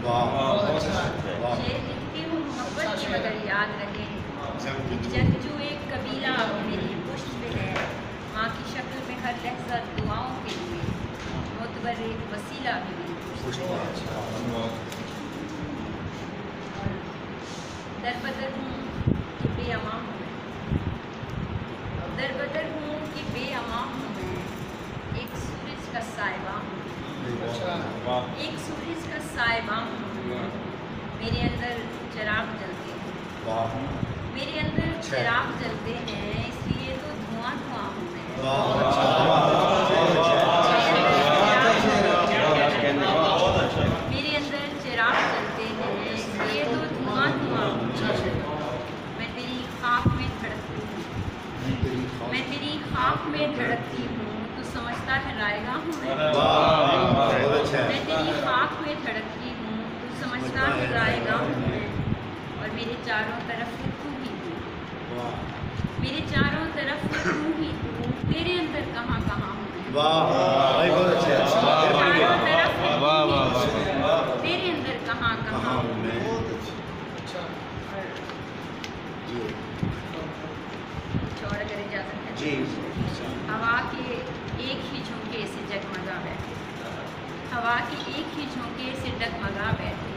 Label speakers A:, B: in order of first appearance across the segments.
A: शेर लिखती हूँ मोहब्बत की मगर याद रहे जंगजू एक कबीला मेरी पुश्त पे है, माँ की शक्ल में हर लहजा दुआओं के लिए, मोतबर एक वसीला भी मेरी पुश्त पे है। दरबदर हूँ कि बेअमा हूँ मैं, दरबदर हूँ कि बेअमा हूँ मैं, एक सूरज का साइबा हूँ, एक सूरज का साइबा हूँ, मेरे अंदर चिराग जलते हैं, मेरे अंदर चिराग जलते हैं, इसलिए तो धुआं धुआं हूँ मैं। मेरे अंदर चिराग जलते हैं, इसलिए तो धुआं धुआं हूँ मैं। तेरी खाक में धड़कती हूँ, मैं तेरी खाक में धड़कती हूँ, तू समझता है रायगा हूँ मैं। मैं तेरी खाक में धड़कती हूँ, तू समझता है रायगा हूँ मैं। और मेरे चारों तरफ है तू ही तू, मेरे चारों तरफ है तू ही तू, तेरे अंदर कहाँ कहाँ हूँ मैं। चारों तरफ है तू ही तू, तेरे अंदर कहाँ कहाँ हूँ मैं। छोड़ अगर इजाजत है जी। हवा के एक ही झोंके से जगमगा बैठे, हवा के एक ही झोंके से डगमगा बैठे,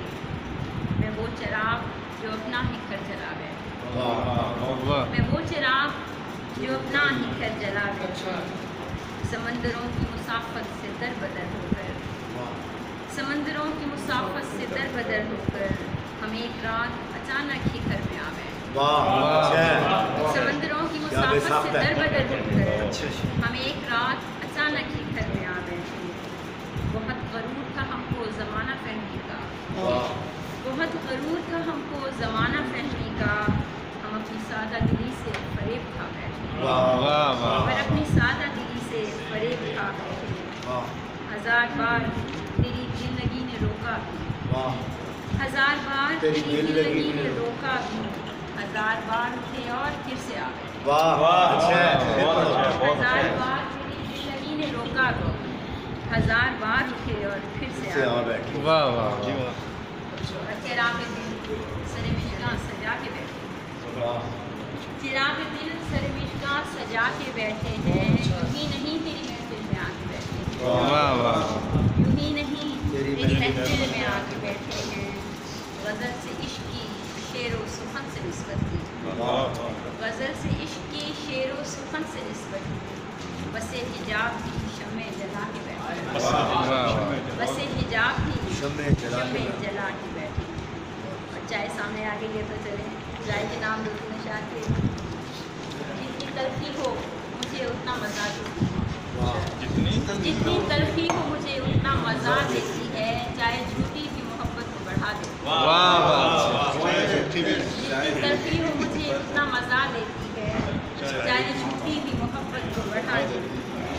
A: मैं वो चिराग जो अपना ही घर जला बैठे, मैं वो चिराग जो अपना ही घर जला बैठे। समंदरों की मुसाफत से दरबदर होकर, समंदरों की मुसाफत से दरबदर होकर, हम एक रात अचानक ही घर में आ बैठे। समंदरों की मुसाफत से दरबदर होकर, हम एक रात अचानक ही घर में आ बैठे। बहुत गरूर था हमको ज़माना फहमी का, बहुत गरूर था हमको ज़माना फहमी का, हम अपनी सादा दिली से फरेब खा बैठे, पर अपनी सादा दिली से फरेब खा बैठे। हजार बार तेरी जिंदगी ने रोका भी, हजार बार तेरी जिंदगी ने रोका भी, हजार बार उठे और फिर से आ गए। हजार बार तेरी जिंदगी ने रोका भी, हजार बार उठे और फिर से आ गए। चिराग दिल सरे मिशकां सजा के बैठे, चिराग दिल सरे मिशकां सजा के बैठे हैं, यूं ही नहीं तेरी महफिल में आके बैठे हैं, यूं ही नहीं तेरी महफिल में आके बैठे हैं। गज़ल से इश्क की शेर व सुखन से निस्बत की, गज़ल से इश्क की शेर व सुखन से निस्बत की, बसे हिजाब की शम्मे जला के बैठे, बसे हिजाब की शम्मे जला के बैठे। और चाय सामने आगे लिए तो चले, चाय के नाम दो नशा के, जितनी तलखी हो मुझे उतना मज़ा देती है, जितनी तलखी हो मुझे उतना मज़ा देती है, चाहे झूठी भी मोहब्बत को बढ़ा देती है, जितनी तलखी हो मुझे उतना मज़ा देती है, चाहे झूठी भी मोहब्बत को बढ़ा देती है।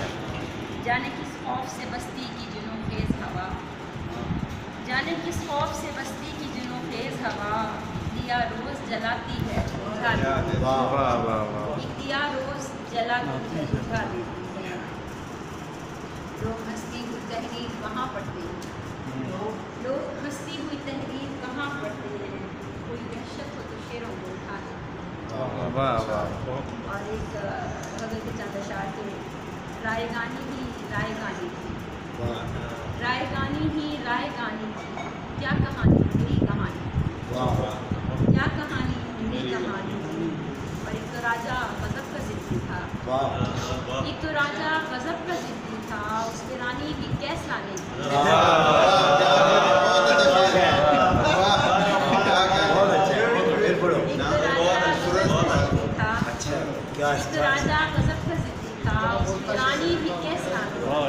A: जाने किस खौफ से बस्ती की जुनून खेज हवा, जाने किस खौफ से बस्ती की जुनून खेज हवा, दिया रोज़ जलाती है बुझा देती है, दिया रोज़ जलाती है बुझा देती है। लोग हंसती हुई तहरीर कहाँ पढ़ते हैं, लोग हंसती हुई तहरीर कहाँ पढ़ते हैं, कोई वहशत हो तो शेरों को उठा दे। और एक भगत के चंद अशार के, रायगानी ही रायगानी थी, रायगानी ही रायगानी थी, क्या कहानी मेरी कहानी, क्या कहानी मेरी कहानी थी। और एक तो राजा गज़ब का ज़िद्दी था, एक तो राजा गज़ब का ज़िद्दी था, उसकी रानी भी कैस रानी थी, एक तो राजा गज़ब का ज़िद्दी था, उसकी रानी भी कैस रानी थी। वो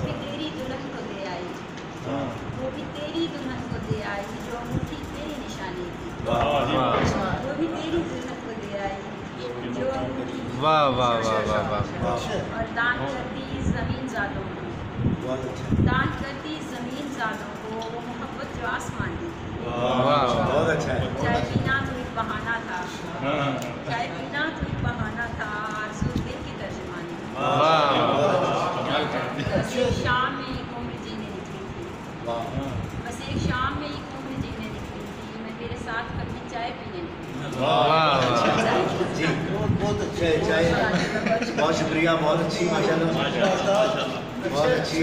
A: भी तेरी दुल्हन को दे आई, वो भी तेरी दुल्हन को दे आई, जो अंगूठी तेरी निशानी थी, वो भी तेरी दुल्हन को दे आई, जो अंगूठी। और दान करती ज़मीन ज़ादों को, दान करती ज़मीन ज़ादों को, वो मोहब्बत जो आसमान दी थी। चाय पीना तो एक बहाना था, चाय पीना तो एक बहाना था, आरज़ू दिल की तर्जुमानी। शाम में एक उम्र जीने निकली थी, बस کہ شام میں یہ کون جینے نکلی تھی، میں تیرے ساتھ کبھی چائے پینے نکلی.
B: جی بہت اچھا ہے چائے. بہت شکریہ، بہت اچھی ماشاء اللہ، بہت اچھی.